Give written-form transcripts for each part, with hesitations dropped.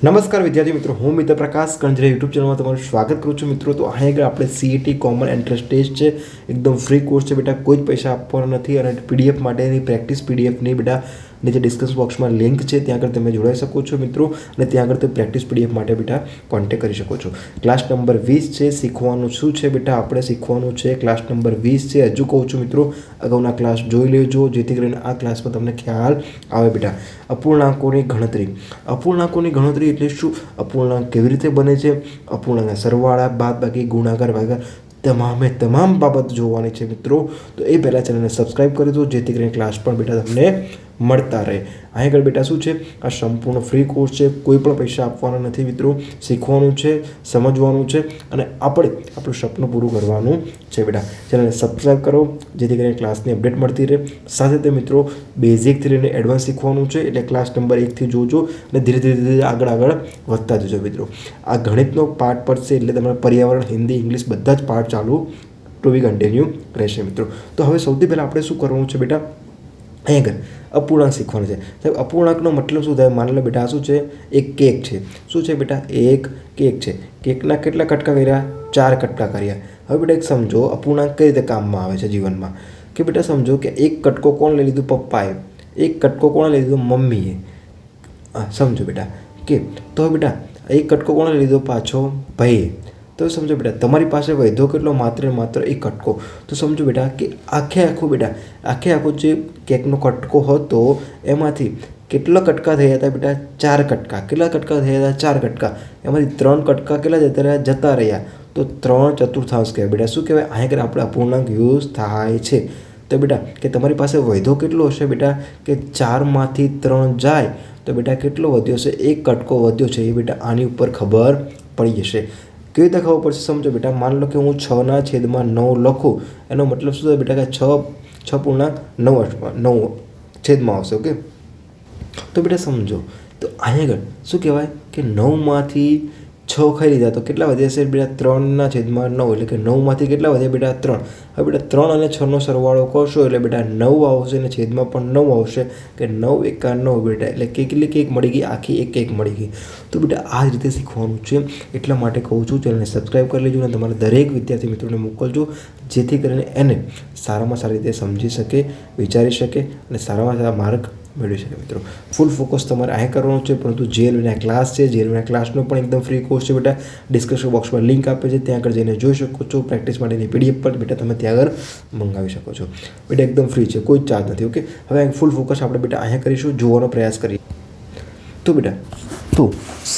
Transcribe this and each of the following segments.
નમસ્કાર વિદ્યાર્થી મિત્રો, હું મિત્ર પ્રકાશ કંજરે યુટ્યુબ ચેનલમાં તમારું સ્વાગત કરું છું મિત્રો. તો અહીં આગળ આપણે સીઈટી કોમન એન્ટ્રન્સ ટેસ્ટ છે, એકદમ ફ્રી કોર્સ છે બેટા, કોઈ જ પૈસા આપવાના નથી. અને પીડીએફ માટેની પ્રેક્ટિસ પીડીએફની બેટા નીચે ડિસ્કશન બોક્સમાં લિંક છે, ત્યાં આગળ તમે જોડાઈ શકો છો મિત્રો. અને ત્યાં આગળ તમે પ્રેક્ટિસ પીડીએફ માટે બેટા કોન્ટેક્ટ કરી શકો છો. ક્લાસ નંબર 20 છે. શીખવાનું શું છે બેટા? આપણે શીખવાનું છે ક્લાસ નંબર 20 છે. હજુ કહું છું મિત્રો, અગાઉના ક્લાસ જોઈ લેજો જેથી કરીને આ ક્લાસમાં તમને ખ્યાલ આવે બેટા. અપૂર્ણાંકોની ગણતરી. અપૂર્ણાંકોની ગણતરી એટલે શું? અપૂર્ણાંક કેવી રીતે બને છે? અપૂર્ણાંકના સરવાળા, બાદબાકી, ગુણાકાર, ભાગાકાર, તમામ બાબત જોવાની છે મિત્રો. તો એ પહેલાં ચેનલને સબસ્ક્રાઈબ કરી દો જેથી કરીને ક્લાસ પણ બેટા તમને મળતા રહે. અહીં આગળ બેટા શું છે? આ સંપૂર્ણ ફ્રી કોર્સ છે, કોઈ પણ પૈસા આપવાના નથી મિત્રો. શીખવાનું છે, સમજવાનું છે અને આપણે આપણું સપનું પૂરું કરવાનું છે બેટા. ચેનલને સબસ્ક્રાઈબ કરો જેથી કરીને ક્લાસની અપડેટ મળતી રહે. સાથે તે મિત્રો બેઝિકથી લઈને એડવાન્સ શીખવાનું છે, એટલે ક્લાસ નંબર 1થી જોજો અને ધીરે ધીરે આગળ વધતા જજો મિત્રો. આ ગણિતનો પાર્ટ પડશે એટલે તમારે પર્યાવરણ, હિન્દી, ઇંગ્લિશ બધા જ પાર્ટ ચાલુ ટુ બી કન્ટિન્યુ રહેશે મિત્રો. તો હવે સૌથી પહેલાં આપણે શું કરવાનું છે બેટા? અહીં આગળ અપૂર્ણાંક શીખવાનું છે. સાહેબ, અપૂર્ણાંકનો મતલબ શું થાય? માની લો બેટા, આ શું છે? એક કેક છે. શું છે બેટા? એક કેક છે. કેકના કેટલા કટકા કર્યા? 4 કટકા કર્યા. હવે બેટા એક સમજો, અપૂર્ણાંક કઈ રીતે કામમાં આવે છે જીવનમાં? કે બેટા સમજો કે એક કટકો કોણ લઈ લીધું? પપ્પાએ. એક કટકો કોણ લઈ લીધો? મમ્મીએ. સમજો બેટા કે તો હવે બેટા એક કટકો કોણ લઈ લીધો પાછો? ભાઈએ. તો સમજો બેટા તમારી પાસે વધ્યો કેટલો? માત્ર એક કટકો. તો સમજો બેટા કે આખો જે કેકનો કટકો હતો એમાંથી કેટલા કટકા થયા હતા બેટા? 4 કટકા. કેટલા કટકા થયા હતા? 4 કટકા. એમાંથી 3 કટકા કેટલા જતા રહ્યા? તો 3/4 કહેવાય બેટા. શું કહેવાય? અહીંયા આપણે અપૂર્ણાંક યુઝ થાય છે. તો બેટા કે તમારી પાસે વધ્યો કેટલો હશે બેટા? કે 4માંથી 3 જાય તો બેટા કેટલો વધ્યો છે? 1 કટકો વધ્યો છે. એ બેટા આની ઉપર ખબર પડી જશે. કેવી રીતે ખબર પડશે? સમજો બેટા, માન લો કે હું 6/9 લખું, એનો મતલબ શું થાય બેટા? કે 6.9 છેદમાં આવશે. ઓકે, તો બેટા સમજો, તો અહીંયા આગળ શું કહેવાય કે 9માંથી 6 ખાઈ લીધા તો કેટલા વધ્યા છે બેટા? 3/9. એટલે કે 9માંથી કેટલા વધ્યા બેટા? 3. હવે બેટા 3 અને 6નો સરવાળો કરશો એટલે બેટા 9 આવશે અને છેદમાં પણ 9 આવશે. કે 9 એકા 9 બેટા, એટલે કેટલી કેક મળી ગઈ? આખી એક કેક મળી ગઈ. તો બેટા આ જ રીતે શીખવાનું છે. એટલા માટે કહું છું, ચેનલને સબસ્ક્રાઈબ કરી લેજો અને તમારા દરેક વિદ્યાર્થી મિત્રોને મોકલજો જેથી કરીને એને સારામાં સારી રીતે સમજી શકે, વિચારી શકે અને સારામાં સારા માર્ક મેળવી શકે મિત્રો. ફૂલ ફોકસ તમારે અહીં કરવાનું છે. પરંતુ જેએલવીના ક્લાસ છે, જેએલવીના ક્લાસનો પણ એકદમ ફ્રી કોર્સ છે બેટા. ડિસ્ક્રિપ્શન બોક્સમાં લિંક આપે છે, ત્યાં આગળ જઈને જોઈ શકો છો. પ્રેક્ટિસ માટેની પીડીએફ પણ બેટા તમે ત્યાં આગળ મંગાવી શકો છો બેટા. એકદમ ફ્રી છે, કોઈ ચાર્જ નથી. ઓકે, હવે ફૂલ ફોકસ આપણે બેટા અહીંયા કરીશું, જોવાનો પ્રયાસ કરીએ. તો બેટા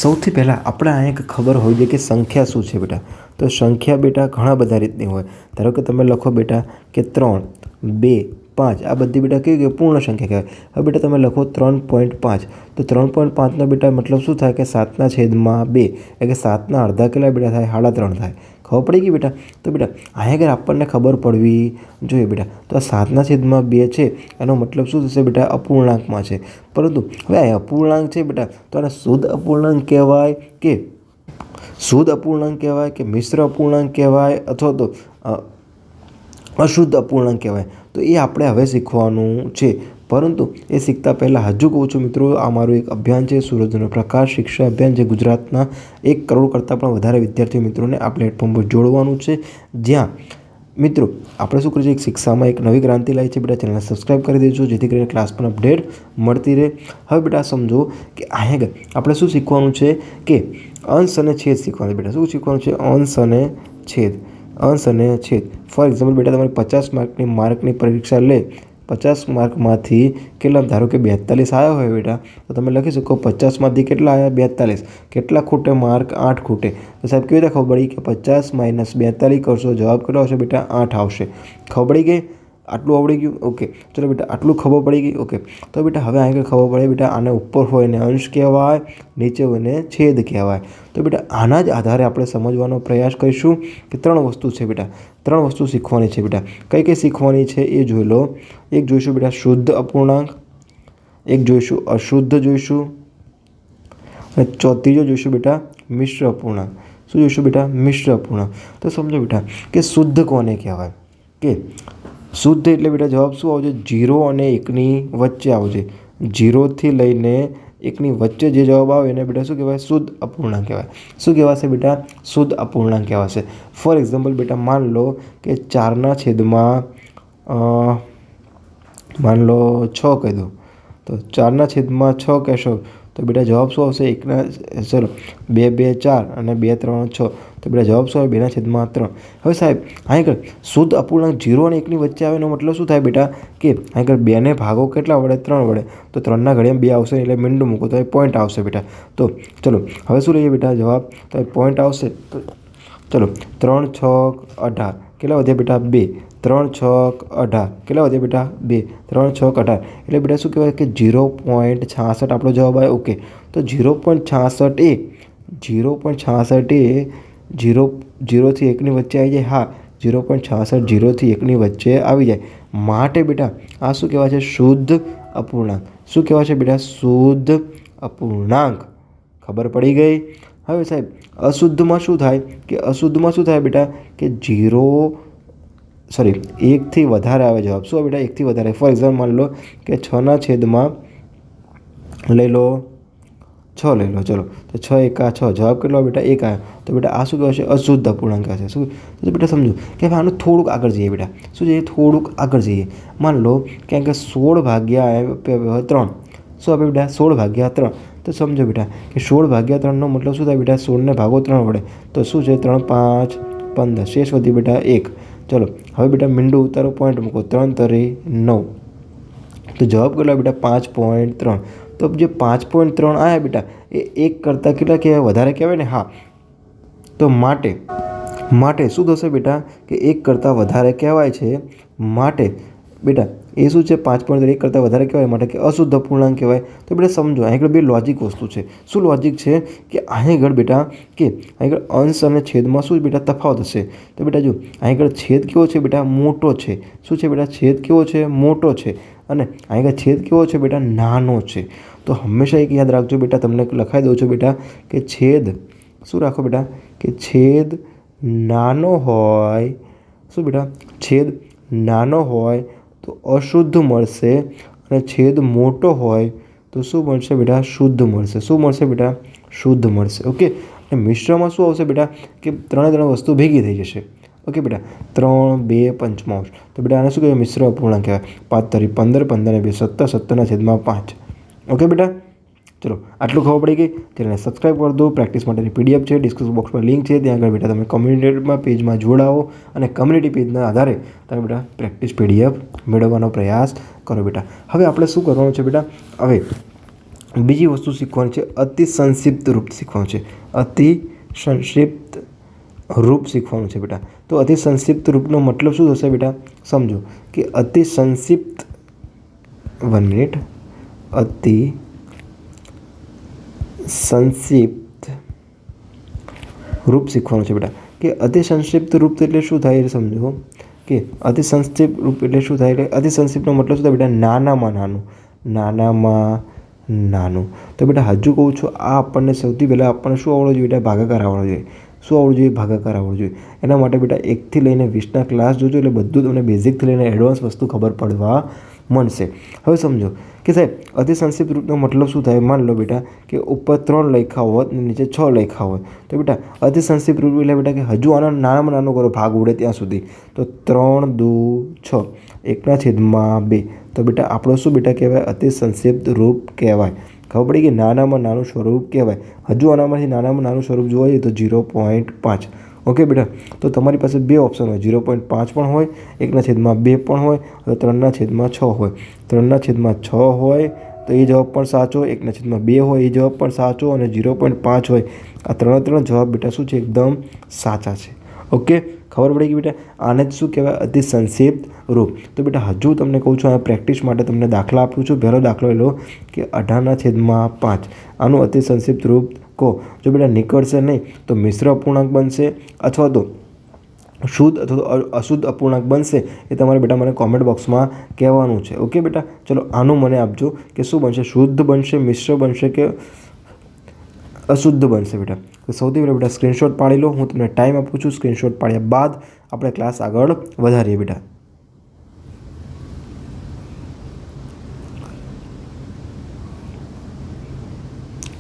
સૌથી પહેલાં આપણે અહીંયા ખબર હોવી જોઈએ કે સંખ્યા શું છે બેટા. તો સંખ્યા બેટા ઘણા બધા રીતની હોય. ધારો કે તમે લખો બેટા કે 3, 2, 5, આ બધી બેટા કેવી પૂર્ણ સંખ્યા કહેવાય. હવે બેટા તમે લખો 3.5, તો 3.5નો બેટા મતલબ શું થાય? કે 7/2. એટલે કે 7ના અડધા કેટલા બેટા થાય? 3.5 થાય. ખબર પડી ગઈ બેટા? તો બેટા અહીંયા આગળ આપણને ખબર પડવી જોઈએ બેટા. તો આ 7/2 છે, એનો મતલબ શું થશે બેટા? અપૂર્ણાંકમાં છે. પરંતુ હવે આ અપૂર્ણાંક છે બેટા, તો આને શુદ્ધ અપૂર્ણાંક કહેવાય કે મિશ્ર અપૂર્ણાંક કહેવાય અથવા તો અશુદ્ધ અપૂર્ણાંક કહેવાય? તો એ આપણે હવે શીખવાનું છે. પરંતુ એ શીખતા પહેલાં હજુ કહું છું મિત્રો, આ મારું એક અભિયાન છે, સૂરજનો પ્રકાશ શિક્ષા અભિયાન, જે ગુજરાતના 1 કરોડ કરતાં પણ વધારે વિદ્યાર્થીઓ મિત્રોને આ પ્લેટફોર્મ પર જોડવાનું છે. જ્યાં મિત્રો આપણે શું કરીએ છીએ? એક શિક્ષામાં એક નવી ક્રાંતિ લાવી છે બેટા. ચેનલને સબસ્ક્રાઈબ કરી દેજો જેથી કરીને ક્લાસ પણ અપડેટ મળતી રહે. હવે બેટા સમજો કે અહીંયા આપણે શું શીખવાનું છે? કે અંશ અને છેદ શીખવાનું બેટા. શું શીખવાનું છે? અંશ અને છેદ. ફોર એક્ઝામ્પલ બેટા, તમારી 50 માર્કની પરીક્ષા લે, 50 માર્કમાંથી કેટલા? ધારો કે 42 આવ્યા હોય બેટા, તો તમે લખી શકો 50માંથી કેટલા આવ્યા? 42. કેટલા ખૂટે માર્ક? 8 ખૂટે. તો સાહેબ કેવી રીતે ખબર પડી? કે 50 - 42 કરશો, જવાબ કેટલો આવશે બેટા? 8 આવશે. ખબર પડી ગઈ? આટલું આવડી ગયું? ઓકે, ચલો બેટા આટલું ખબર પડી ગઈ. ઓકે, તો બેટા હવે આગળ ખબર પડે બેટા, આને ઉપર હોય ને અંશ કહેવાય, નીચે હોય ને છેદ કહેવાય. તો બેટા આના જ આધારે આપણે સમજવાનો પ્રયાસ કરીશું કે 3 વસ્તુ છે બેટા. 3 વસ્તુ શીખવાની છે બેટા. કઈ શીખવાની છે એ જોઈ લો. એક જોઈશું બેટા શુદ્ધ અપૂર્ણાંક, એક જોઈશું અશુદ્ધ જોઈશું અને ત્રીજો જોઈશું બેટા મિશ્ર અપૂર્ણાંક. શું જોઈશું બેટા? મિશ્ર અપૂર્ણાંક. તો સમજો બેટા કે શુદ્ધ કોને કહેવાય? કે શુદ્ધ એટલે બેટા જવાબ શું આવશે? 0 અને 1ની વચ્ચે આવશે. 0થી લઈને એકની વચ્ચે જે જવાબ આવે એને બેટા શું કહેવાય? શુદ્ધ અપૂર્ણાંક કહેવાય. શું કહેવાશે બેટા? શુદ્ધ અપૂર્ણાંક કહેવાશે. ફોર એક્ઝામ્પલ બેટા માન લો કે 4/6 માન લો 6 કહી દો, તો 4/6 કહેશો તો બેટા જવાબ શું આવશે? 2 2 4 અને 2 3 6, તો બેટા જવાબ શું આવે? 2/3. હવે સાહેબ અહીં આગળ શુદ્ધ અપૂર્ણાંક 0 અને 1ની વચ્ચે આવે એનો મતલબ શું થાય બેટા? કે અહીં આગળ 2ને ભાગો કેટલા વડે? 3 વડે, તો 3ના ઘડિયામાં 2 આવશે એટલે મીંડું મૂકો તો એ પોઈન્ટ આવશે બેટા. તો ચલો હવે શું લઈએ બેટા જવાબ? તો એ પોઈન્ટ આવશે. તો ચલો 3 6 18 કેટલા વધ્યા બેટા? 2. 3 6 18 કેટલા વધ્યા બેટા? 2. 3 6 18 એટલે બેટા શું કહેવાય? કે 0.66 આપણો જવાબ આવે. ઓકે, તો 0.66 એ 0.66 થી 1ની વચ્ચે આવી જાય. હા, 0.66 0થી 1ની વચ્ચે આવી જાય. માટે બેટા આ શું કહેવાય છે? શુદ્ધ અપૂર્ણાંક. શું કહેવાય છે બેટા? શુદ્ધ અપૂર્ણાંક. ખબર પડી ગઈ? હવે સાહેબ અશુદ્ધમાં શું થાય? કે અશુદ્ધમાં શું થાય બેટા? કે 1થી વધારે આવે જવાબ. શું આવે બેટા? 1થી વધારે. ફોર એક્ઝામ્પલ માની લો કે 6/6 લઈ લો 6 લઈ લો. ચલો તો 6 એકા 6 જવાબ કેટલો આવે બેટા? 1 આવ્યો. તો બેટા આ શું કહેવાય છે? અશુદ્ધ અપૂર્ણાંક છે. શું? તો બેટા સમજો કે હવે આનું થોડુંક આગળ જઈએ બેટા. શું જઈએ? થોડુંક આગળ જઈએ. માન લો કે 16/3 શું આપે બેટા? 16/3. તો સમજો બેટા કે 16/3નો મતલબ શું થાય બેટા? 16ને ભાગો 3 વડે, તો શું છે? 3 5 15 શેષ વધી બેટા 1. ચલો હવે બેટા મીંડું ઉતારો, પોઈન્ટ મૂકો. 3 3 9, તો જવાબ કેટલો બેટા? 5.3. તો જે 5.3 આવ્યા બેટા એ 1 કરતાં કેટલા કહેવાય? વધારે કહેવાય ને? હા, તો માટે શું થશે બેટા? કે 1 કરતાં વધારે કહેવાય છે. માટે બેટા એ શું છે? 5.3 1 કરતાં વધારે કહેવાય માટે કે અશુદ્ધ અપૂર્ણાંક કહેવાય. તો બેટા સમજો અહીં આગળ બે લોજિક વસ્તુ છે. શું લોજિક છે? કે અહીં આગળ બેટા કે અહીં આગળ અંશ અને છેદમાં શું બેટા તફાવત હશે? તો બેટા જો અહીં આગળ છેદ કેવો છે બેટા? મોટો છે. શું છે બેટા? છેદ કેવો છે? મોટો છે. અને અહીં આગળ છેદ કેવો છે બેટા? નાનો છે. તો હંમેશા એક યાદ રાખજો બેટા, તમને લખાઈ દઉં છું બેટા કે છેદ શું રાખો બેટા? કે છેદ નાનો હોય, શું બેટા? છેદ નાનો હોય તો અશુદ્ધ મળશે, અને છેદ મોટો હોય તો શું મળશે બેટા? શુદ્ધ મળશે. શું મળશે બેટા? શુદ્ધ મળશે. ઓકે, અને મિશ્રમાં શું આવશે બેટા? કે ત્રણે વસ્તુ ભેગી થઈ જશે. ઓકે બેટા, 3 2 પંચમાંશ. તો બેટા આને શું કહેવાય? મિશ્ર અપૂર્ણાંક કહેવાય. 5 તરી 15 15 ને 2 17 17/5. ઓકે બેટા, ચલો આટલું ખબર પડી ગઈ. ચેનલને સબસ્ક્રાઈબ કરી દો. પ્રેક્ટિસ માટેની PDF છે, ડિસ્ક્રિપ્શન બોક્સમાં લિંક છે, ત્યાં આગળ બેટા તમે કમ્યુનિટીમાં પેજમાં જોડાવો અને કમ્યુનિટી પેજના આધારે તમે બેટા પ્રેક્ટિસ PDF મેળવવાનો પ્રયાસ કરો બેટા. હવે આપણે શું કરવાનું છે બેટા? હવે બીજી વસ્તુ શીખવાની છે. અતિ સંક્ષિપ્ત રૂપ શીખવાનું છે. અતિ સંક્ષિપ્ત રૂપ શીખવાનું છે બેટા. તો અતિ સંક્ષિપ્ત રૂપનો મતલબ શું થશે બેટા? સમજો કે અતિ સંક્ષિપ્ત 1 મિનિટ અતિ સંક્ષિપ્ત રૂપ શીખવાનું છે બેટા. કે અતિ સંક્ષિપ્ત રૂપ એટલે શું થાય? સમજો કે અતિ સંક્ષિપ્ત રૂપ એટલે શું થાય? એટલે અતિ સંક્ષિપ્તનો મતલબ શું થાય બેટા? નાનામાં નાનું. નાનામાં નાનું. તો બેટા હજુ કહું છું, આ આપણને સૌથી પહેલાં આપણને શું આવડવું જોઈએ બેટા? ભાગાકાર આવડવો જોઈએ. શું આવડવું જોઈએ? ભાગાકાર આવડવો જોઈએ. એના માટે બેટા 1થી લઈને 20ના ક્લાસ જોજો, એટલે બધું તમને બેઝિકથી લઈને એડવાન્સ વસ્તુ ખબર પડવા મળશે. હવે સમજો કે સાહેબ અતિ સંક્ષિપ્ત રૂપનો મતલબ શું થાય? માન લો બેટા કે ઉપર 3 લખ્યા હોત અને નીચે 6 લખ્યા હોય, તો બેટા અતિ સંક્ષિપ્ત રૂપ એટલે બેટા કે હજુ આનો નાનામાં નાનો કરો, ભાગ ઉડે ત્યાં સુધી. તો 3 2 6 1/2. તો બેટા આપણો શું બેટા કહેવાય? અતિ સંક્ષિપ્ત રૂપ કહેવાય. ખબર પડી કે નાનામાં નાનું સ્વરૂપ કહેવાય. હજુ આનામાંથી નાનામાં નાનું સ્વરૂપ જોવા જઈએ તો 0.5. ઓકે બેટા, તો તમારી પાસે બે ઓપ્શન હોય, 0.5 પણ હોય, 1/2 પણ હોય, તો 3/6 હોય. 3/6 હોય તો એ જવાબ પણ સાચો, 1/2 હોય એ જવાબ પણ સાચો, અને 0.5 હોય. આ ત્રણ જવાબ બેટા શું છે? એકદમ સાચા છે. ઓકે, ખબર પડી ગઈ બેટા? આને જ શું કહેવાય? અતિ સંક્ષિપ્ત રૂપ. તો બેટા હજુ તમને કહું છું, આ પ્રેક્ટિસ માટે તમને દાખલા આપું છું. પહેલો દાખલો લો કે 18/5. આનું અતિ સંક્ષિપ્ત રૂપ કહો. જો બેટા નીકળશે નહીં તો મિશ્ર અપૂર્ણાંક બનશે, અથવા તો શુદ્ધ અથવા તો અશુદ્ધ અપૂર્ણાંક બનશે. એ તમારે બેટા મને કોમેન્ટ બોક્સમાં કહેવાનું છે. ઓકે બેટા, ચલો આનું મને આપજો કે શું બનશે? શુદ્ધ બનશે, મિશ્ર બનશે કે અશુદ્ધ બનશે બેટા? તો સૌથી પહેલાં બેટા સ્ક્રીનશોટ પાડી લો. હું તમને ટાઈમ આપું છું. સ્ક્રીનશોટ પાડ્યા બાદ આપણે ક્લાસ આગળ વધારીએ બેટા.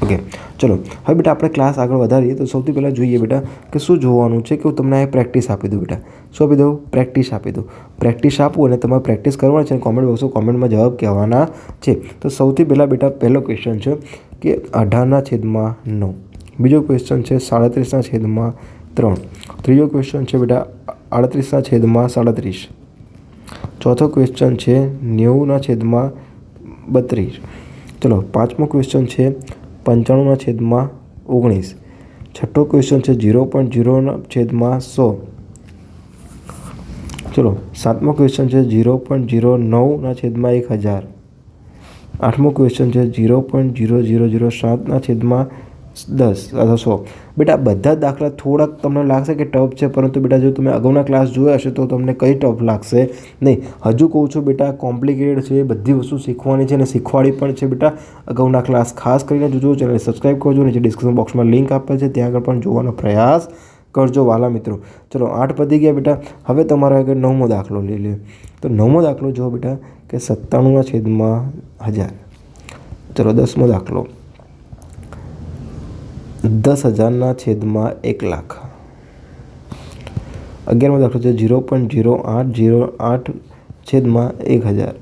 ઓકે, ચલો હવે બેટા આપણે ક્લાસ આગળ વધારીએ તો સૌથી પહેલાં જોઈએ બેટા કે શું જોવાનું છે કે હું તમને આ પ્રેક્ટિસ આપી દઉં બેટા. શું આપી દઉં? પ્રેક્ટિસ આપી દઉં. પ્રેક્ટિસ આપું અને તમારે પ્રેક્ટિસ કરવાની છે અને કોમેન્ટ બોક્સમાં કોમેન્ટમાં જવાબ કહેવાના છે. તો સૌથી પહેલાં બેટા પહેલો ક્વેશ્ચન છે કે 18/9. બીજો ક્વેશ્ચન છે 37/3. ત્રીજો ક્વેશ્ચન છે બેટા 38/37. ચોથો ક્વેશ્ચન છે 90/32. ચલો પાંચમો ક્વેશ્ચન છે 95/19. છઠ્ઠો ક્વેશ્ચન છે 0.0/100. ચલો સાતમો ક્વેશ્ચન છે 0.09/1000. આઠમો ક્વેશ્ચન છે 0.0007/10 અથવા 100. બેટા બધા દાખલા થોડાક તમને લાગશે કે ટફ છે, પરંતુ બેટા જો તમે અગાઉના ક્લાસ જોયા હશે તો તમને કંઈ ટફ લાગશે નહીં. હજુ કહું છું બેટા કોમ્પ્લિકેટેડ છે, બધી વસ્તુ શીખવાની છે અને શીખવાડી પણ છે બેટા. અગાઉના ક્લાસ ખાસ કરીને જોજો, ચેનલ સબસ્ક્રાઈબ કરજો, નીચે ડિસ્ક્રિપ્શન બોક્સમાં લિંક આપેલ છે ત્યાં આગળ પણ જોવાનો પ્રયાસ કરજો વાલા મિત્રો. ચલો 8 પતી ગયા બેટા. હવે તમારો આગળ 9મો દાખલો લઈ લે. તો 9મો દાખલો જુઓ બેટા કે 97/1000. ચલો 10મો દાખલો 10,000/1,00,000. 11મો દાખલો છે 0.0808/1000.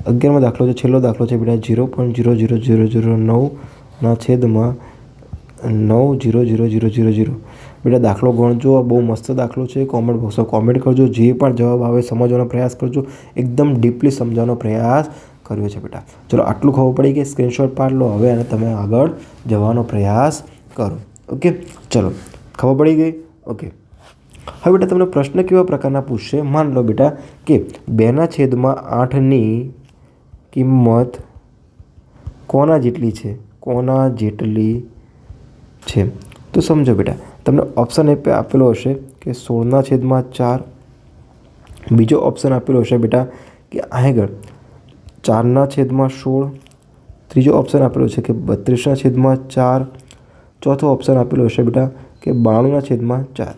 11મો દાખલો છે, છેલ્લો દાખલો છે બેટા 0.00009/90000. બેટા દાખલો ગણજો, બહુ મસ્ત દાખલો છે. કોમેન્ટ બોક્સમાં કોમેન્ટ કરજો, જે પણ જવાબ આવે સમજવાનો પ્રયાસ કરજો. એકદમ ડીપલી સમજવાનો પ્રયાસ કર્યો છે બેટા. ચલો આટલું ખબર પડી કે સ્ક્રીનશોટ પાડ લો હવે અને તમે આગળ જવાનો પ્રયાસ કરો. ઓકે, ચલો ખબર પડી ગઈ. ઓકે, હવે બેટા તમને પ્રશ્ન કેવા પ્રકારના પૂછશે? માન લો બેટા કે 2/8ની કિંમત કોના જેટલી છે? કોના જેટલી છે? તો સમજો બેટા, તમને ઓપ્શન આપેલો હશે કે 16/4. બીજો ઓપ્શન આપેલો હશે બેટા કે આગળ 4/16. ત્રીજો ઓપ્શન આપેલો છે કે 32/4. ચોથો ઓપ્શન આપેલો હશે બેટા કે 92/4.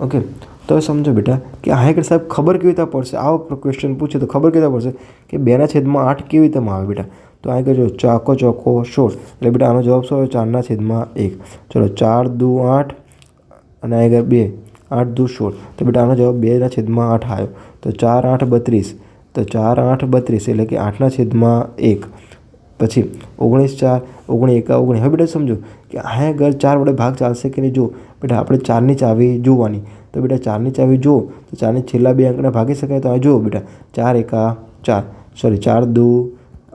ઓકે, તો સમજો બેટા કે આગળ સાહેબ ખબર કેવી રીતે પડશે? આવો ક્વેશ્ચન પૂછે તો ખબર કેવી રીતે પડશે કે 2/8 કેવી રીતે આવે બેટા? તો આગળ જો ચોકો 16 એટલે બેટા આનો જવાબ શું આવે? 4/1. ચલો 4 દુ 8 અને આગળ 2 8 દુ 16. તો બેટા આનો જવાબ 2/8 આવ્યો. તો 4 8 32. તો 4 8 32 એટલે કે 8/1. પછી 19 4 19 1 19. હવે બેટા સમજો કે આગળ 4 વડે ભાગ ચાલશે કે નહીં? જો બેટા આપણે 4ની ચાવી જોવાની. તો બેટા 4ની ચાવી જુઓ તો 4ની છેલ્લા 2 અંકને ભાગી શકાય. તો અહીં જુઓ બેટા 4 1 4 સોરી 4 દુ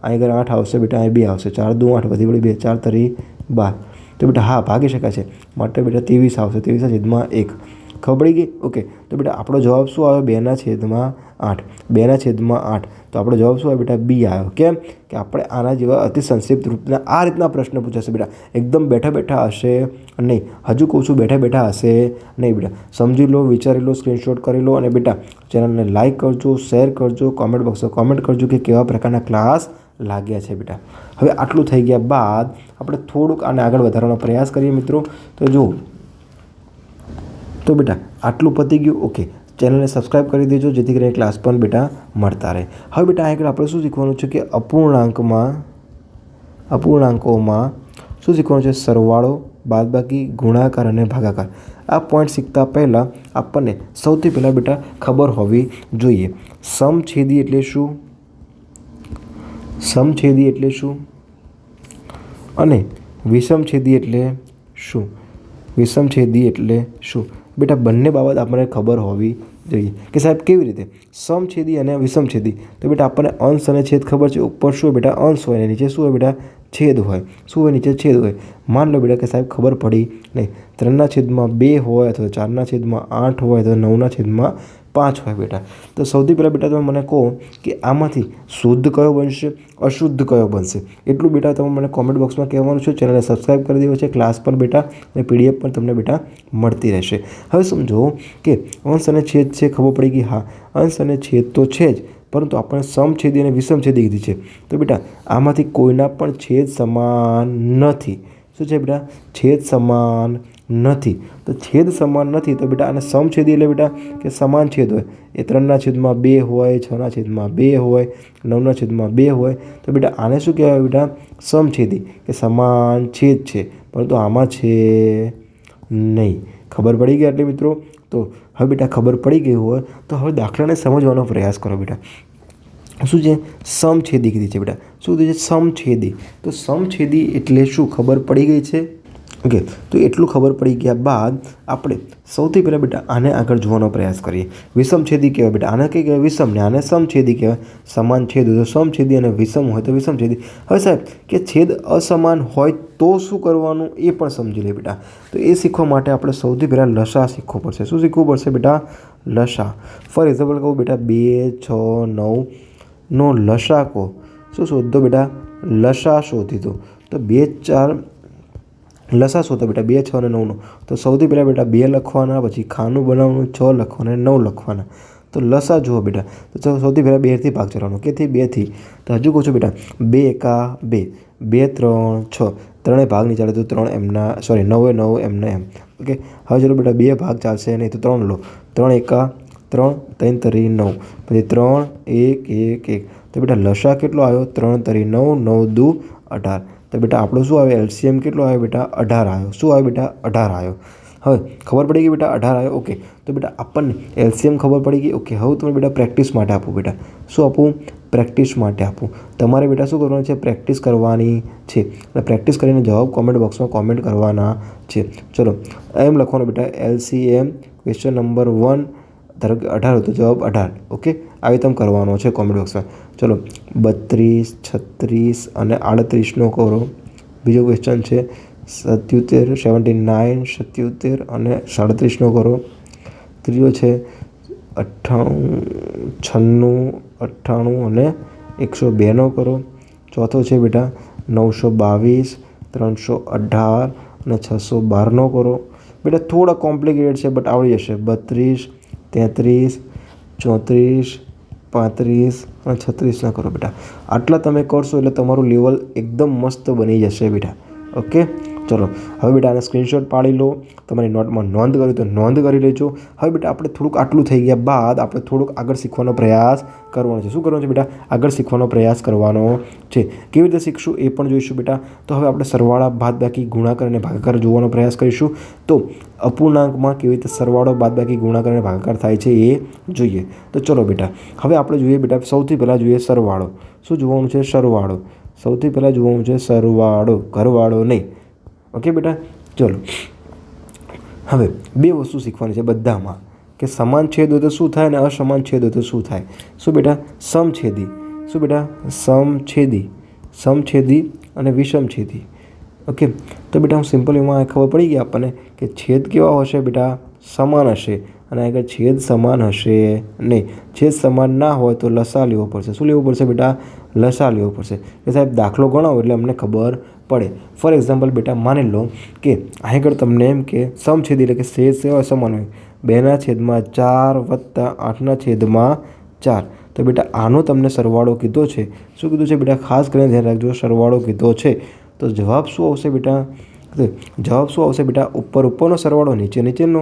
આગળ 8 આવશે બેટા, અહીં 2 આવશે. 4 દુ 8 વધી વળી 2 4 તરી 12. તો બેટા હા ભાગી શકાય છે, માટે બેટા 23 આવશે. 23/1. ખબર પડી ગઈ? ઓકે, તો બેટા આપણો જવાબ શું આવ્યો? 2/8. 2/8. તો આપણો જવાબ શું આવ્યો બેટા? બી આવ્યો. કેમ કે આપણે આના જેવા અતિ સંક્ષિપ્ત રૂપના આ રીતના પ્રશ્ન પૂછાશે બેટા. એકદમ બેઠા બેઠા હશે નહીં. હજુ કહું છું બેઠા બેઠા હશે નહીં બેટા. સમજી લો, વિચારી લો, સ્ક્રીનશોટ કરી લો અને બેટા ચેનલને લાઇક કરજો, શેર કરજો, કોમેન્ટ બોક્સમાં કોમેન્ટ કરજો કે કેવા પ્રકારના ક્લાસ લાગ્યા છે બેટા. હવે આટલું થઈ ગયા બાદ આપણે થોડુંક આને આગળ વધારવાનો પ્રયાસ કરીએ મિત્રો. તો જો તો બેટા આટલું પતી ગયું. ઓકે, ચેનલને સબસ્ક્રાઈબ કરી દેજો જેથી કરીને ક્લાસ પણ બેટા મળતા રહે. હવે બેટા આગળ આપણે શું શીખવાનું છે કે અપૂર્ણાંકોમાં શું શીખવાનું છે? સરવાળો, બાદબાકી, ગુણાકાર અને ભાગાકાર. આ પોઈન્ટ શીખતા પહેલાં આપણને સૌથી પહેલાં બેટા ખબર હોવી જોઈએ સમછેદી એટલે શું, સમછેદી એટલે શું અને વિષમછેદી એટલે શું. વિષમછેદી એટલે શું બેટા? બંને બાબત આપણને ખબર હોવી જોઈએ કે સાહેબ કેવી રીતે સમછેદી અને વિષમછેદી. તો બેટા આપણને અંશ અને છેદ ખબર છે. ઉપર શું બેટા? અંશ હોય અને નીચે શું હોય બેટા? છેદ હોય. શું હોય? નીચે છેદ હોય. માન લો બેટા કે સાહેબ ખબર પડી નહીં. 3/2 હોય અથવા 4/8 હોય અથવા 9/5 હોય બેટા. તો સૌથી પહેલાં બેટા તમે મને કહો કે આમાંથી શુદ્ધ કયો બનશે, અશુદ્ધ કયો બનશે? એટલું બેટા તમે મને કોમેન્ટ બોક્સમાં કહેવાનું છે. ચેનલને સબસ્ક્રાઈબ કરી દેવું છે. ક્લાસ પણ બેટા અને PDF પણ તમને બેટા મળતી રહેશે. હવે સમજો કે અંશ અને છેદ છે, ખબર પડી ગઈ. હા, અંશ અને છેદ તો છે જ, પરંતુ આપણે સમછેદી અને વિષમછેદી કીધી છે. તો બેટા આમાંથી કોઈના પણ છેદ સમાન નથી. શું છે બેટા? છેદ સમાન નથી. તો છેદ સમાન નથી તો બેટા આને સમછેદી એટલે બેટા કે સમાન છેદ હોય. એ 3/2 હોય, 6/2 હોય, 9/2 હોય. તો બેટા આને શું કહેવાય બેટા? સમછેદી, કે સમાન છેદ છે, પરંતુ આમાં છે નહીં. ખબર પડી ગઈ? એટલે મિત્રો તો હવે બેટા ખબર પડી ગઈ હોય તો હવે દાખલાને સમજવાનો પ્રયાસ કરો બેટા. શું છે? સમછેદી કીધી છે બેટા. શું કીધું છે? સમછેદી. તો સમછેદી એટલે શું ખબર પડી ગઈ છે? ઓકે, તો એટલું ખબર પડી ગયા બાદ આપણે સૌથી પહેલાં બેટા આને આગળ જોવાનો પ્રયાસ કરીએ. વિષમછેદી કહેવાય બેટા. આને કઈ કહેવાય? વિષમ. ને આને સમછેદી કહેવાય. સમાન છેદ હોય તો સમછેદી અને વિષમ હોય તો વિષમછેદી. હવે સાહેબ કે છેદ અસમાન હોય તો શું કરવાનું એ પણ સમજી લે બેટા. તો એ શીખવા માટે આપણે સૌથી પહેલાં લસા શીખવું પડશે. શું શીખવું પડશે બેટા? લસા. ફોર એક્ઝામ્પલ કહું બેટા 2, 6, 9નો લસા કહો. શું શોધો બેટા? લસા શોધી દો. તો 2, 4 લસા શોધો બેટા 2, 6 અને 9નો. તો સૌથી પહેલાં બેટા 2 લખવાના, પછી ખાનું બનાવવાનું, 6 લખવાના, 9 લખવાના. તો લસા જુઓ બેટા. તો સૌથી પહેલાં 2થી ભાગ ચલાવવાનો. કેથી? 2થી. તો હજુ કહું છું બેટા 2 એકા 2, 2 3 6, 3 ભાગ નહીં ચાલે તો 3 એમના, સોરી 9 9 એમના એમ. ઓકે, હવે ચલો બેટા 2 ભાગ ચાલશે નહીં તો 3 લો. 3 એકા 3, 3 તરી 9, પછી 3 1 1 1. તો બેટા લસા કેટલો આવ્યો? 3 તરી 9, 9 દુ 18. તો બેટા આપણો શું આવે? એલસીએમ કેટલો આવ્યો બેટા? 18 આવ્યો. શું આવ્યો બેટા? 18 આવ્યો. હવે ખબર પડી ગઈ બેટા 18 આવ્યો. ઓકે, તો બેટા આપણને એલસીએમ ખબર પડી ગઈ. ઓકે, હવે તમે બેટા પ્રેક્ટિસ માટે આપું બેટા. શું આપું? પ્રેક્ટિસ માટે આપું. તમારે બેટા શું કરવાનું છે? પ્રેક્ટિસ કરવાની છે. અને પ્રેક્ટિસ કરીને જવાબ કોમેન્ટ બોક્સમાં કોમેન્ટ કરવાના છે. ચલો એમ લખવાનું બેટા એલસીએમ ક્વેશ્ચન નંબર 1 ધારો કે 18 તો જવાબ 18. ઓકે, આવી તમે કરવાનો છે કોમેન્ટ બોક્સમાં. ચલો 32, 36 અને 38નો કરો. બીજો ક્વેશ્ચન છે 77, 79, 77 અને 37નો કરો. ત્રીજો છે 98, 96, 98 અને 102નો કરો. ચોથો છે બેટા 922, 318 અને 612નો કરો. બેટા થોડા કોમ્પ્લિકેટેડ છે બટ આવડી જશે. 32, 33, 34, 35 અને 36ના કરો બેટા. આટલા તમે કરશો એટલે તમારું લેવલ એકદમ મસ્ત બની જશે બેટા. ઓકે, ચલો હવે બેટા આને સ્ક્રીનશોટ પાડી લો. તમારી નોટમાં નોંધ કરી તો નોંધ કરી લેજો. હવે બેટા આપણે થોડુંક આટલું થઈ ગયા બાદ આપણે થોડુંક આગળ શીખવાનો પ્રયાસ કરવાનો છે. શું કરવાનું છે બેટા? આગળ શીખવાનો પ્રયાસ કરવાનો છે. કેવી રીતે શીખશું એ પણ જોઈશું બેટા. તો હવે આપણે સરવાળા, બાદબાકી, ગુણાકાર અને ભાગાકાર જોવાનો પ્રયાસ કરીશું. તો અપૂર્ણાંકમાં કેવી રીતે સરવાળો, બાદબાકી, ગુણાકાર અને ભાગાકાર થાય છે એ જોઈએ. તો ચલો બેટા હવે આપણે જોઈએ બેટા સૌથી પહેલાં જોઈએ સરવાળો. શું જોવાનું છે? સરવાળો. સૌથી પહેલાં જોવાનું છે સરવાળો, ઘરવાળો નહીં. ઓકે બેટા, ચલો હવે 2 વસ્તુ શીખવાની છે બધામાં, કે સમાન છેદ હોય તો શું થાય અને અસમાન છેદ હોય તો શું થાય. શું બેટા? સમછેદી. શું બેટા? સમછેદી. સમછેદી અને વિષમછેદી. ઓકે, તો બેટા હું સિમ્પલ એમાં ખબર પડી ગઈ આપણને કે છેદ કેવા હશે બેટા? સમાન હશે. અને આગળ છેદ સમાન હશે નહીં. છેદ સમાન ના હોય તો લસા લેવો પડશે. શું લેવું પડશે બેટા? લસા લેવો પડશે. કે સાહેબ દાખલો ગણાવો એટલે અમને ખબર પડે. ફોર એક્ઝામ્પલ બેટા માની લો કે આગળ તમને એમ કે સમછેદી એટલે કે છેદ સેવા સમાન હોય 2/4 વત્તા 8/4. તો બેટા આનો તમને સરવાળો કીધો છે. શું કીધું છે બેટા? ખાસ કરીને ધ્યાન રાખજો, સરવાળો કીધો છે. તો જવાબ શું આવશે બેટા? જવાબ શું આવશે બેટા? ઉપર ઉપરનો સરવાળો, નીચે નીચેનો.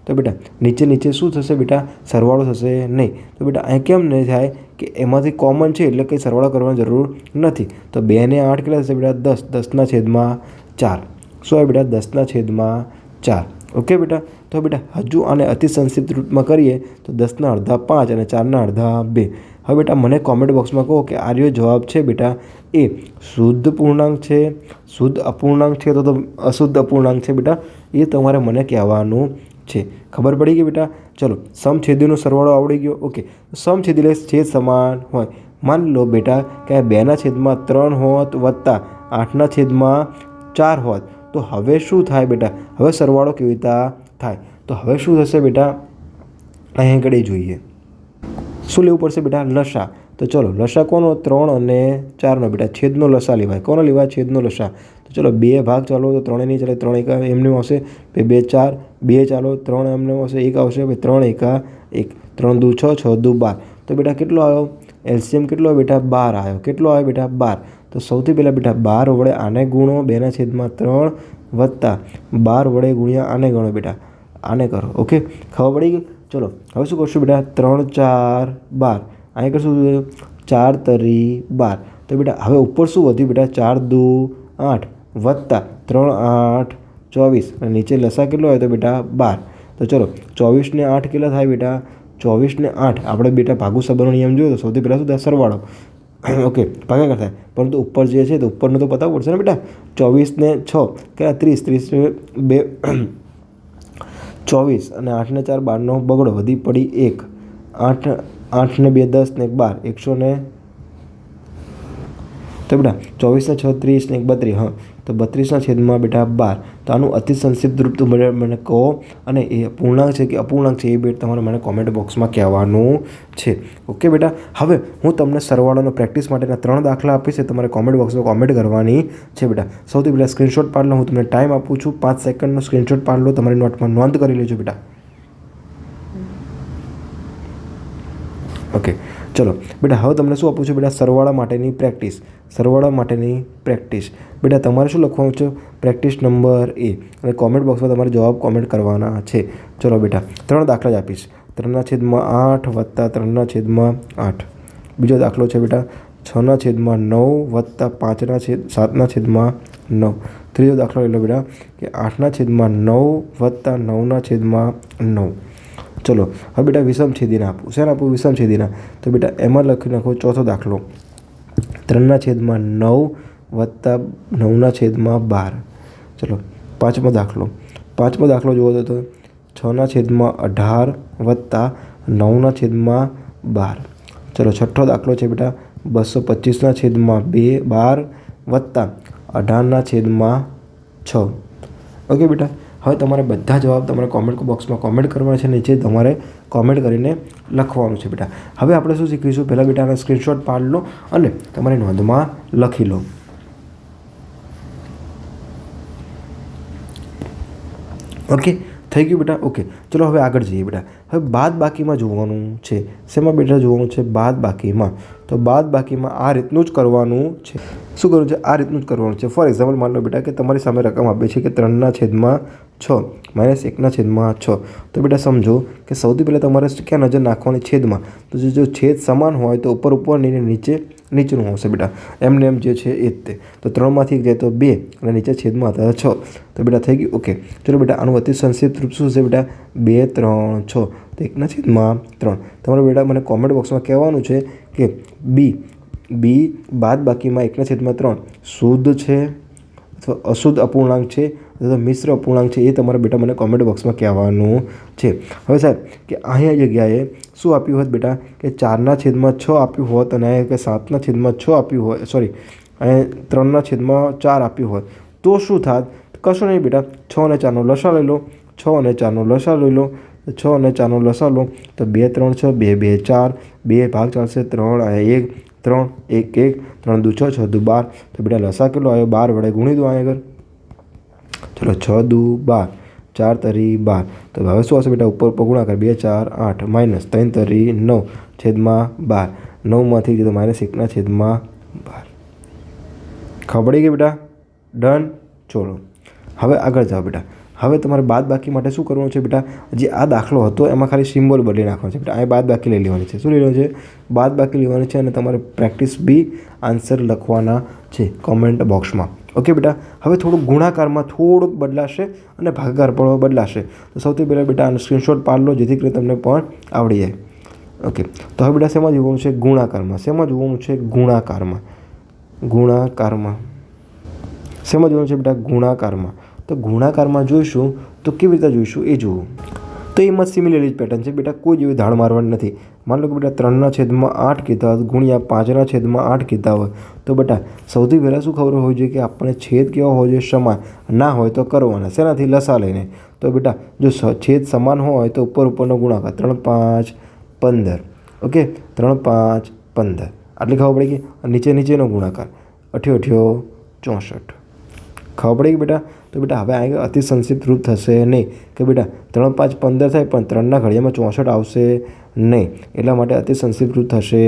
તો બેટા નીચે નીચે શું થશે બેટા? સરવાળો થશે નહીં. તો બેટા અહીં કેમ નહીં થાય? કે એમાંથી કોમન છે એટલે કંઈ સરવાળો કરવાની જરૂર નથી. તો 2 ને 8 કેટલા થશે બેટા? 10. 10/4. શું આવે બેટા? 10/4. ઓકે બેટા, તો બેટા હજુ આને અતિ સંક્ષિપ્ત રૂપમાં કરીએ તો 10 અડધા 5 અને 4 અડધા 2. હવે બેટા મને કોમેન્ટ બોક્સમાં કહો કે આ રહ્યો જવાબ છે બેટા એ શુદ્ધ પૂર્ણાંક છે, શુદ્ધ અપૂર્ણાંક છે તો અશુદ્ધ અપૂર્ણાંક છે બેટા, એ તમારે મને કહેવાનું છે. ખબર પડી ગઈ બેટા? ચલો સમછેદીનો સરવાળો આવડી ગયો. ઓકે, સમછેદી એટલે છેદ સમાન હોય. માની લો બેટા કે 2/3 હોત વત્તા 8/4 હોત તો હવે શું થાય બેટા? હવે સરવાળો કેવી રીતે થાય? તો હવે શું થશે બેટા? અહીં આગળ જોઈએ. શું લેવું પડશે બેટા? લસા. તો ચલો લસા કોનો? 3 અને 4નો બેટા. છેદનો લસા લેવાય. કોનો લેવાય? છેદનો લસા. તો ચલો 2 ભાગ ચાલો તો 3 નહીં ચાલે, 3 એકા એમને આવશે. 2 4, 2 ચાલો 3 એમને આવશે, 1 આવશે. 3 એકા 1, 3 દુ 6, 6 દુ 12. તો બેટા કેટલો આવ્યો? એલસીએમ કેટલો આવ્યો બેટા? 12 આવ્યો. કેટલો આવ્યો બેટા? 12. તો સૌથી પહેલાં બેટા 12 વડે આને ગુણો 2/3 વત્તા 12 વડે ગુણ્યા આને ગણો બેટા, આને કરો. ઓકે, ખબર પડી ગઈ. ચલો હવે શું કરશું બેટા, 3 4 12 અહીંયા કરશું 4 તરી 12. તો બેટા હવે ઉપર શું વધ્યું બેટા, 4 2 8 વત્તા 3 8 24 અને નીચે લસા કેટલો હોય તો બેટા 12. તો ચલો 24 ને 8 કેટલા થાય બેટા, 24 ને 8 આપણે બેટા ભાગુ સંબંધનો નિયમ જોયો તો સૌથી પહેલાં શું થાય, સરવાળો. ઓકે, ભાગાકાર થાય, પરંતુ ઉપર જે છે તો ઉપરનું તો પતાવવું પડશે ને બેટા. 24 ને 6 કેટલા, 30 30 ને 2 24 અને 8 ને 4 12નો બગડો, વધી પડી 1. 8 ને 2 10 ને 1 12, 100 ને તો બેટા 24 ને 6 30 ને 1 32. હા, તો 32 છેદમાં બેટા 12. તો આનું અતિ સંક્ષિપ્ત રૂપ તો મને કહો, અને એ પૂર્ણાંક છે કે અપૂર્ણાંક છે એ બેટ તમારે મને કોમેન્ટ બોક્સમાં કહેવાનું છે. ઓકે બેટા, હવે હું તમને સરવાળાનો પ્રેક્ટિસ માટેના 3 દાખલા આપીશ, એ તમારે કોમેન્ટ બોક્સમાં કોમેન્ટ કરવાની છે બેટા. સૌથી પહેલાં સ્ક્રીનશોટ પાડી લો, હું તમને ટાઈમ આપું છું, 5 સેકન્ડનો સ્ક્રીનશોટ પાડી લો, તમારી નોટમાં નોંધ કરી લેજો બેટા. ઓકે, ચલો બેટા હવે તમને શું આપું છું બેટા, સરવાળા માટેની પ્રેક્ટિસ. સરવાળા માટેની પ્રેક્ટિસ બેટા તમારે શું લખવાનું છે, પ્રેક્ટિસ નંબર A, અને કોમેન્ટ બોક્સમાં તમારે જવાબ કોમેન્ટ કરવાના છે. ચલો બેટા 3 દાખલા જ આપીશ. 3/8 વત્તા 3/8. બીજો દાખલો છે બેટા 6/9 વત્તા 7/9. ત્રીજો દાખલો લઈ લો બેટા કે 8/9 વત્તા 9/9. ચલો હવે બેટા વિષમ છેદીના આપું. શેના આપું, વિષમ છેદીના. તો બેટા એમાં લખી નાખો ચોથો દાખલો, 3/9 વત્તા 9/12. ચલો પાંચમો દાખલો જુઓ તો 6/18 વત્તા 9/12. ચલો છઠ્ઠો દાખલો છે બેટા 225/2 વત્તા 18/6. ઓકે બેટા, હવે તમારે બધા જવાબ તમારે કોમેન્ટ બોક્સમાં કોમેન્ટ કરવાના છે, નીચે તમારે કોમેન્ટ કરીને લખવાનું છે બેટા. હવે આપણે શું શીખીશું, પહેલાં બેટા આના સ્ક્રીનશોટ પાડી લો અને તમારી નોંધમાં લખી લો. ઓકે, થઈ ગયું બેટા. ઓકે, ચલો હવે આગળ જઈએ બેટા. હવે બાદ બાકીમાં જોવાનું છે. શેમાં બેટા જોવાનું છે, બાદ બાકીમાં. તો બાદ બાકીમાં આ રીતનું જ કરવાનું છે. શું કરવાનું છે, આ રીતનું જ કરવાનું છે. ફોર એક્ઝામ્પલ માની લો બેટા કે તમારી સામે રકમ આપી છે કે 3/6 માઇનસ 1/6. તો બેટા સમજો કે સૌથી પહેલાં તમારે ક્યાં નજર નાખવાની, છેદમાં. તો જો છેદ સમાન હોય તો ઉપર ઉપરની, નીચે નીચેનું આવશે બેટા. એમને એમ જે છે એ જ તે. તો 3માંથી 1 જાય તો 2 અને નીચે છેદમાં હતા 6. તો બેટા થઈ ગયું. ઓકે, ચલો બેટા આનું અતિ સંક્ષિપ્ત રૂપ શું છે બેટા, 2 3 6. તો 1/3. તમારે બેટા મને કોમેન્ટ બોક્સમાં કહેવાનું છે કે બી બાદ બાકીમાં 1/3 શુદ્ધ છે અથવા અશુદ્ધ અપૂર્ણાંક છે અથવા મિશ્ર અપૂર્ણાંક છે, એ તમારે બેટા મને કોમેન્ટ બોક્સમાં કહેવાનું છે. હવે સાહેબ કે અહીંયા જગ્યાએ શું આપ્યું હોત બેટા કે 4/6 આપ્યું હોત અને અહીંયા કે 7/6 આપ્યું હોય, સોરી અહીંયા 3/4 આપ્યું હોય તો શું થાત, કશું નહીં બેટા. 6 અને 4નો લસા લઈ લો, 6 અને 4નો લસા લઈ લો. 6 અને 4નો લસા લો તો 2 3 6, 2 2 4, 2 ભાગ ચાલશે 3 અને 1 3 1 1, 3 2 6, 6 2 12. તો બેટા લસા કેટલો આવ્યો, 12 વડે ગુણી દો અહીંયા આગળ. ચલો 6 2 12, 4 તરી 12. તો હવે શું આવશે બેટા, ઉપર ગુણાકાર 2 4 8 માઇનસ 3 તરી 9 છેદમાં 12. 9માંથી તો -1/12. ખબર પડી ગઈ બેટા, ડન. ચલો હવે આગળ જાઓ બેટા. હવે તમારે બાદ બાકી માટે શું કરવાનું છે બેટા, જે આ દાખલો હતો એમાં ખાલી સિમ્બોલ બદલી નાખવાનો છે બેટા. અહીં બાદ બાકી લઈ લેવાની છે. શું લઈ લેવાનું છે, બાદ બાકી લેવાની છે, અને તમારે પ્રેક્ટિસ બી આન્સર લખવાના છે કોમેન્ટ બોક્સમાં. ઓકે બેટા, હવે થોડુંક ગુણાકારમાં થોડુંક બદલાશે અને ભાગાકાર પણ બદલાશે. તો સૌથી પહેલાં બેટા આનો સ્ક્રીનશોટ પાડી લો જેથી કરીને તમને પણ આવડી જાય. ઓકે, તો હવે બેટા શેમાં જોવાનું છે, ગુણાકારમાં. શેમાં જોવાનું છે, ગુણાકારમાં. શેમાં જોવાનું છે બેટા, ગુણાકારમાં. તો ગુણાકારમાં જોઈશું તો કેવી રીતે જોઈશું એ જુઓ. તો એમાં સિમિલર પેટર્ન છે બેટા, કોઈ જેવી ધાડ મારવાની નથી. માની લો કે બેટા 3/8 કીધા હોય ગુણ્યા 5/8 કીધા હોય તો બેટા સૌથી પહેલાં શું ખબર હોવી જોઈએ કે આપણે છેદ કેવા હોવો જોઈએ, સમાન. ના હોય તો કરવાના શેનાથી, લસા લઈને. તો બેટા જો છેદ સમાન હોય તો ઉપરનો ગુણાકાર 3 5 15. ઓકે, 3 5 15 આટલી ખબર પડી ગઈ. નીચેનો ગુણાકાર 8 8 64. ખબર પડી ગઈ બેટા. તો બેટા હવે આગળ અતિ સંક્ષિપ્ત રૂપ થશે નહીં કે બેટા 3 5 15 થાય પણ 3ના ઘડિયામાં 64 આવશે નહીં, એટલા માટે અતિ સંક્ષિપ્ત રૂપ થશે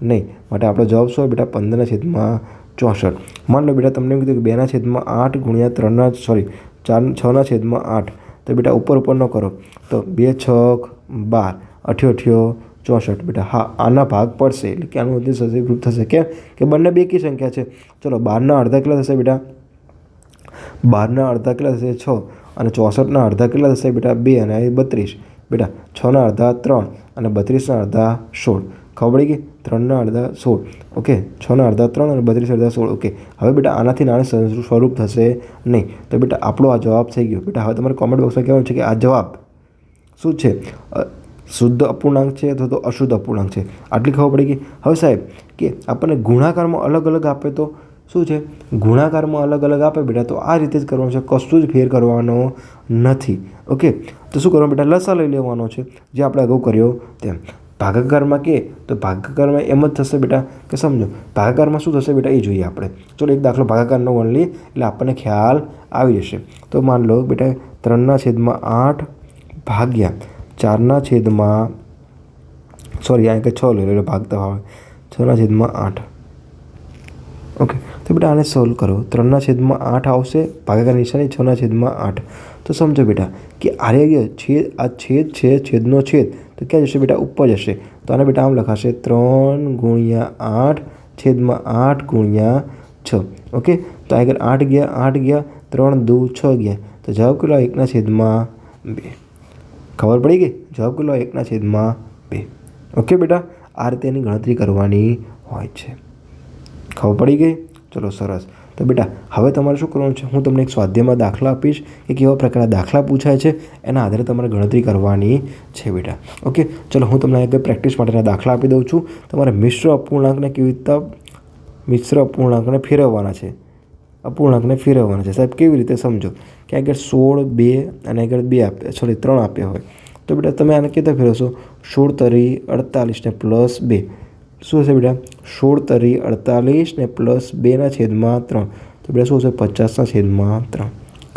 નહીં. માટે આપણો જવાબ શું હોય બેટા, 15/64. 64. मान लो बेटा તમને કીધું કે 2/8 ગુણ્યા 6/8 તો બેટા ઉપર ન કરો તો 2 6 12 88 64 બેટા હા આના ભાગ પડશે એટલે કે આનું ઉદ્દેશ સદીપરૂપ થશે કે બંને બેકી સંખ્યા છે. ચલો 12ના અડધા કેટલા થશે બેટા 12ના અડધા કેટલા થશે 6 અને 64ના અડધા કેટલા થશે બેટા 2 અને 32 બેટા 6ના અડધા 3 અને 32ના અડધા 16 ખબર પડી ગઈ 3ના અડધા 16 ઓકે 6ના અડધા 3 અને 32 અડધા 16 ઓકે. હવે બેટા આનાથી નાનું સ્વરૂપ થશે નહીં તો બેટા આપણો આ જવાબ થઈ ગયો. બેટા હવે તમારે કોમેન્ટ બોક્સમાં કહેવાનું છે કે આ જવાબ શું છે, શુદ્ધ અપૂર્ણાંક છે અથવા તો અશુદ્ધ અપૂર્ણાંક છે. આટલી ખબર પડી ગઈ. હવે સાહેબ કે આપણને ગુણાકારમાં અલગ અલગ આપે તો શું છે, ગુણાકારમાં અલગ અલગ આપે બેટા તો આ રીતે જ કરવાનું છે, કશું જ ફેર કરવાનો નથી. ઓકે તો શું કરવાનું બેટા લસા લઈ લેવાનો છે જે આપણે અગાઉ કર્યો તેમ. ભાગાકારમાં કે તો ભાગાકારમાં એમ જ થશે બેટા કે સમજો ભાગાકારમાં શું થશે બેટા એ જોઈએ આપણે. ચલો એક દાખલો ભાગાકારનો ગણ લઈએ એટલે આપણને ખ્યાલ આવી જશે. તો માન લો બેટા 3/8 ભાગ્યા 4/, સોરી આ કે 6 લઈ લો એટલે ભાગતા આવે 6/8. ઓકે તો બેટા આને સોલ્વ કરો 3/8 આવશે ભાગાકાર નિશાની 6/8. તો સમજો બેટા કે આ છેદ છે છેદનો છેદ તો ક્યાં જશે બેટા ઉપર જશે તો આને બેટા આમ લખાશે 3/8/8 ગુણ્યા 6. ઓકે તો આગળ 8 ગયા 3 2 6 ગયા તો જવાબ કેટલો 1/2. ખબર પડી ગઈ જવાબ કેટલો 1/2. ઓકે બેટા આ રીતે એની ગણતરી કરવાની હોય છે. ખબર પડી ગઈ. ચલો સરસ. તો બેટા હવે તમારે શું કરવાનું છે, હું તમને એક સ્વાધ્યાયમાં દાખલા આપીશ કે કેવા પ્રકારના દાખલા પૂછાય છે એના આધારે તમારે ગણતરી કરવાની છે બેટા. ઓકે ચલો હું તમને આગળ પ્રેક્ટિસ માટેના દાખલા આપી દઉં છું. તમારે મિશ્ર અપૂર્ણાંકને કેવી રીતે મિશ્ર અપૂર્ણાંકને ફેરવવાના છે, અપૂર્ણાંકને ફેરવવાના છે સાહેબ. કેવી રીતે સમજો કે આગળ 16 2 અને આગળ 2 આપ્યા, સોરી 3 આપ્યા હોય તો બેટા તમે આને કેવી રીતે ફેરવશો 16 * 48 ને +2 શું હશે બેટા 16 * 48 ને +2/3 તો બેટા શું હશે 50/3.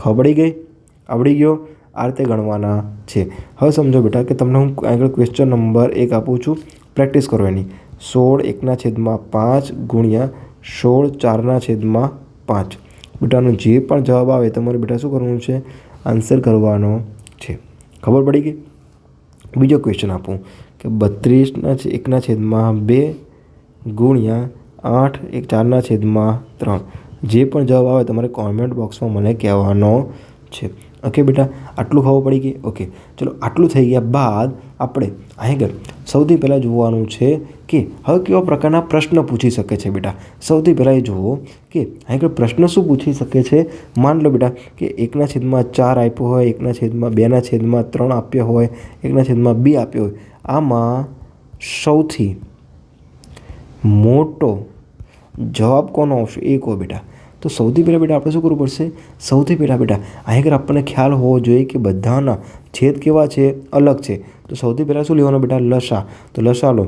ખબર પડી ગઈ, આવડી ગયો. આ રીતે ગણવાના છે. હવે સમજો બેટા કે તમને હું આગળ ક્વેશ્ચન નંબર 1 આપું છું, પ્રેક્ટિસ કરો એની. 16 1/5 ગુણ્યા 16 4/5 બેટાનો જે પણ જવાબ આવે તમારે બેટા શું કરવાનું છે, આન્સર કરવાનો છે. ખબર પડી ગઈ. બીજો ક્વેશ્ચન આપું કે 32 1/2 ગુણ્યા 8 4/3 જે પણ જવાબ આવે તમારે કોમેન્ટ બોક્સમાં મને કહેવાનો છે. ઓકે બેટા આટલું ખબર પડી ગઈ. ઓકે ચલો આટલું થઈ ગયા બાદ આપણે આગળ સૌથી પહેલાં જોવાનું છે કે હવે કેવા પ્રકારના પ્રશ્ન પૂછી શકે છે બેટા. સૌથી પહેલાં એ જુઓ કે આગળ પ્રશ્ન શું પૂછી શકે છે. માન લો બેટા કે 1/4 આપ્યો હોય, 1/2/3 આપ્યો હોય, 1/2 આપ્યો હોય. આમાં સૌથી મોટો જવાબ કોનો આવશે એ કહો બેટા. તો સૌથી પહેલાં બેટા આપણે શું કરવું પડશે, સૌથી પહેલાં બેટા આગળ આપણને ખ્યાલ હોવો જોઈએ કે બધાના છેદ કેવા છે, અલગ છે. તો સૌથી પહેલાં શું લેવાનું બેટા લસા. તો લસા લો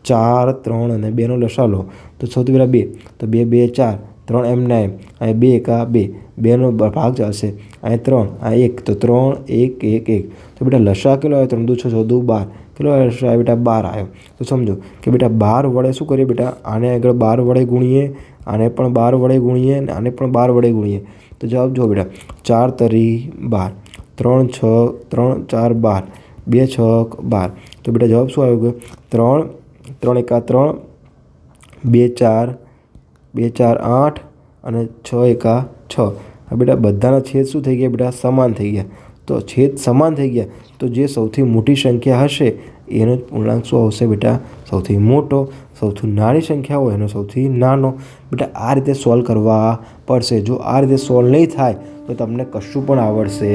4 3 અને 2નો લસા લો તો સૌથી પહેલાં 2 તો 2 2 4 3 એમના એમ અહીં 2 1 2 2નો ભાગ ચાલશે અહીં 3 આ 1 તો 3 1 1 1 તો બેટા લસા કેટલો આવ્યો 3 2 6 6 2 12 કેટલો આવ્યો બેટા 12 આવ્યો. તો સમજો કે બેટા 12 વડે શું કરીએ બેટા આને આગળ 12 વડે ગુણીએ, આને પણ 12 વડે ગુણીએ અને આને પણ 12 વડે ગુણીએ તો જવાબ જો બેટા 4 તરી 12 3 6 3 4 12 2 6 12 તો બેટા જવાબ શું આવ્યો ગયો 3 3 1 3 2 4 2 4 8 અને 6 1 6. હવે બેટા બધાના છેદ શું થઈ ગયા બેટા સમાન થઈ ગયા. તો છેદ સમાન થઈ ગયા તો જે સૌથી મોટી સંખ્યા હશે એનો પૂર્ણાંક શું આવશે બેટા સૌથી મોટો, સૌથી નાની સંખ્યા હોય એનો સૌથી નાનો. બેટા આ રીતે સોલ્વ કરવા પડશે. જો આ રીતે સોલ્વ નહીં થાય તો તમને કશું પણ આવડશે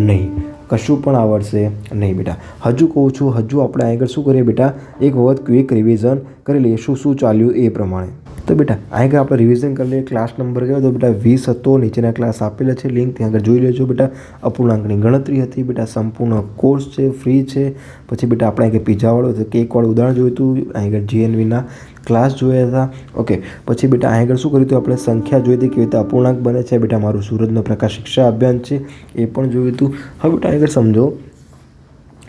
નહીં, કશું પણ આવડશે નહીં બેટા. હજુ કહું છું, હજુ આપણે આગળ શું કરીએ બેટા એક વખત ક્વિક રિવિઝન કરી લઈએ શું શું ચાલ્યું એ પ્રમાણે. તો બેટા આગળ આપણે રિવિઝન કરી લઈએ. ક્લાસ નંબર કયો તો બેટા 20 હતો. નીચેના ક્લાસ આપેલા છે, લિંક ત્યાં આગળ જોઈ લેજો બેટા. અપૂર્ણાંકની ગણતરી હતી બેટા, સંપૂર્ણ કોર્સ છે, ફ્રી છે. પછી બેટા આપણે આગળ પીઝાવાળો તો કેકવાળું ઉદાહરણ જોયું હતું, આગળ GNVના ક્લાસ જોયા હતા. ઓકે પછી બેટા આગળ શું કર્યું હતું આપણે સંખ્યા જોઈ હતી, કેવી રીતે અપૂર્ણાંક બને છે બેટા. મારું સુરતનો પ્રકાશ શિક્ષા અભિયાન છે એ પણ જોયું હતું. હવે બેટા આગળ સમજો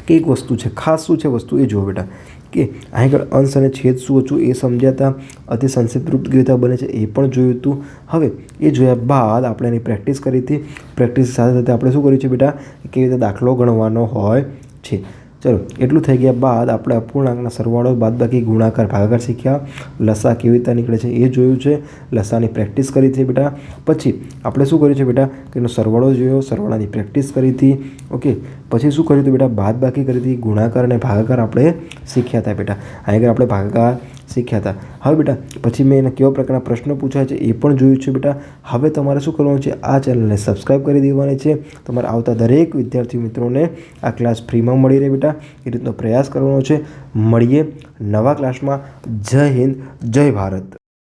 કે એક વસ્તુ છે, ખાસ શું છે વસ્તુ એ જુઓ બેટા કે અહીં આગળ અંશ અને છેદ શું હતું એ સમજ્યા હતા, અતિ સંક્ષિપ્ત રૂપ કેવી રીતે બને છે એ પણ જોયું હતું. હવે એ જોયા બાદ આપણે એની પ્રેક્ટિસ કરી હતી. પ્રેક્ટિસ સાથે સાથે આપણે શું કર્યું છે બેટા, કેવી રીતે દાખલો ગણવાનો હોય છે. ચલો એટલું થઈ ગયા બાદ આપણે અપૂર્ણાંકના સરવાળો, બાદબાકી, ગુણાકાર, ભાગાકાર શીખ્યા. લસા કેવી રીતે નીકળે છે એ જોયું છે. લસાની પ્રેક્ટિસ કરી હતી બેટા. પછી આપણે શું કર્યું છે બેટા, કે એનો સરવાળો જોયો, સરવાળાની પ્રેક્ટિસ કરી હતી. ઓકે, પછી શું કર્યું હતું બેટા, બાદબાકી કરી હતી, ગુણાકાર અને ભાગાકાર આપણે શીખ્યા હતા બેટા. અહીં આગળ આપણે ભાગાકાર શીખ્યા હતા. હવે બેટા પછી મેં એને કેવા પ્રકારના પ્રશ્નો પૂછ્યા છે એ પણ જોયું છે બેટા. હવે તમારે શું કરવાનું છે, આ ચેનલને સબસ્ક્રાઈબ કરી દેવાની છે. તમારે આવતા દરેક વિદ્યાર્થી મિત્રોને આ ક્લાસ ફ્રીમાં મળી રહે બેટા, એ રીતનો પ્રયાસ કરવાનો છે. મળીએ નવા ક્લાસમાં. જય હિન્દ, જય ભારત.